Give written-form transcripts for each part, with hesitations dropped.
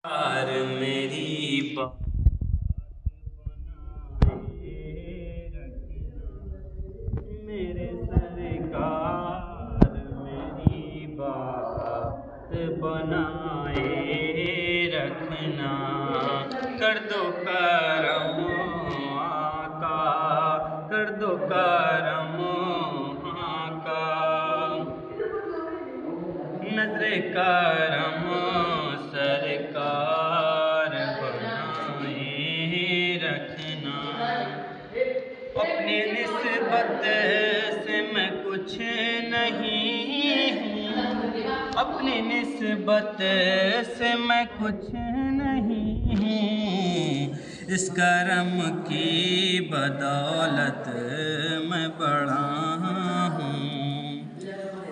یار میری بات میرے سرکار میری بات بنائے رکھنا، کر دو کرم آقا، کر دو کرم آقا، نظر کرم سرکار بنائے رکھنا، اپنی نسبت سے میں کچھ نہیں ہوں، اپنی نسبت سے میں کچھ نہیں ہوں، اس کرم کی بدولت میں بڑا ہوں،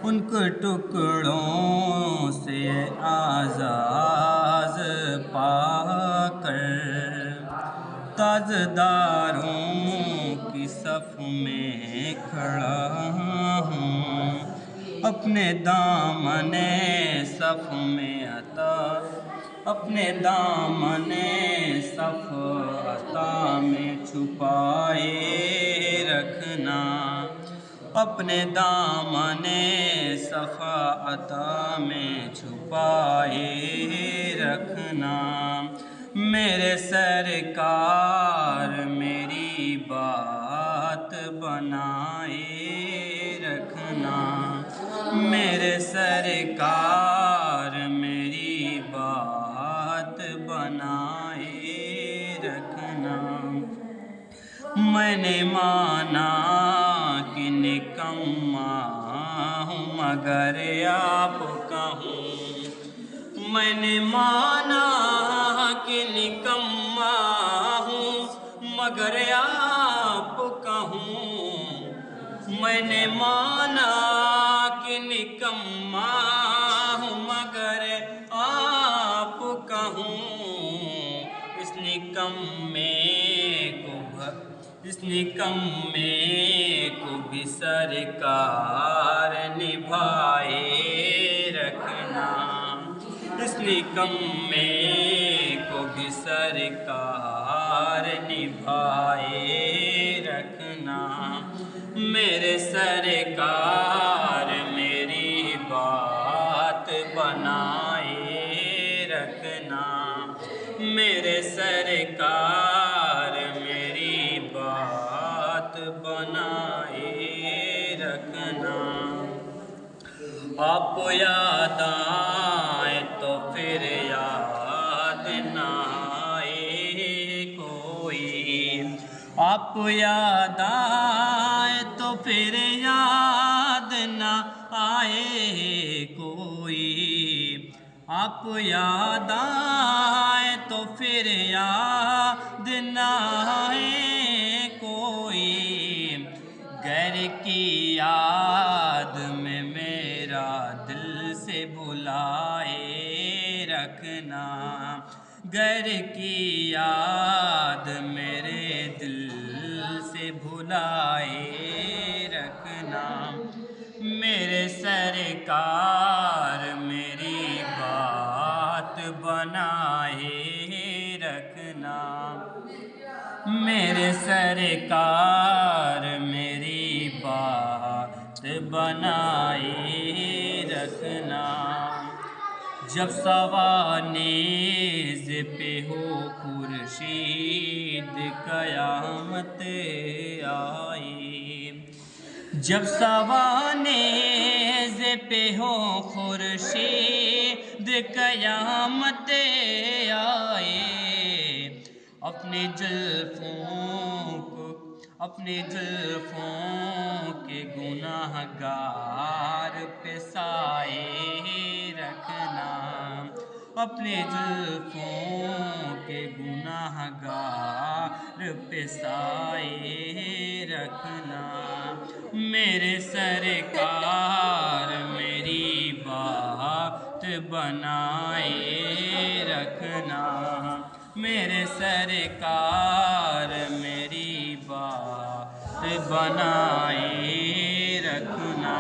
ان کے ٹکڑوں سے آزاز پا کر تاجداروں کی صف میں کھڑا ہوں، اپنے دامن صف میں عطا، اپنے دامن صف عطا میں چھپائے رکھنا، اپنے دامن صف عطا میں چھپائے رکھنا، میرے سرکار میری بات بنائے رکھنا، میرے سرکار میری بات بنائے رکھنا، میں نے مانا کہ نکما ہوں مگر آپ کا ہوں، میں نے مانا کہ نکما ہوں مگر آپ کا ہوں، میں نے مانا کہ نکما ہوں مگر آپ کا ہوں، اس نکمے کو بھی سرکار نبھائے رکھنا، اس نکمے کو بھی سرکار نبھائے رکھنا، میرے سرکار میری بات بنائے رکھنا، میرے سرکار میری بات بنائے رکھنا، آپ یاد آئے تو پھر یاد نہ آئے کوئی، آپ یاد آئے تو پھر یاد نہ آئے کوئی، آپ یاد آئے تو پھر یاد نہ آئے کوئی، غیر کی یاد میں میرا دل سے بلائے رکھنا، غیر کی یاد میرے دل سے بھلائے رکھنا، میرے سرکار میری بات بنائے رکھنا، میرے سرکار میری بات بنائے رکھنا، جب سوانیز پہ ہو خورشید قیامت آئی، جب سوانیز پہ ہو خورشید قیامت آئے، اپنے زلفوں کے گناہ گار پہ سائے رکھنا، اپنے زلفوں کے گناہ گار پہ سائے رکھنا، میرے سرکار میری بات بنائے رکھنا، میرے سرکار میری بات بنائے رکھنا،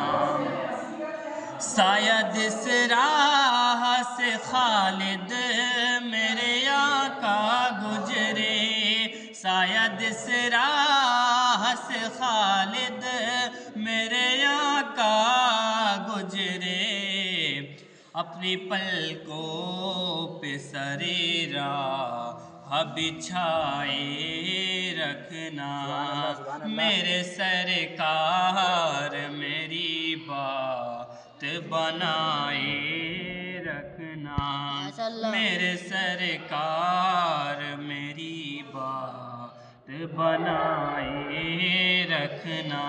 شاید اس راہ سے خالد میں جس راہ سے خالد میرے آقا گزرے اپنی پلکوں پہ سرے راہ بچھائے رکھنا میرے سرکار میری بات بنائے رکھنا میرے سرکار میری بات بنائے رکھنا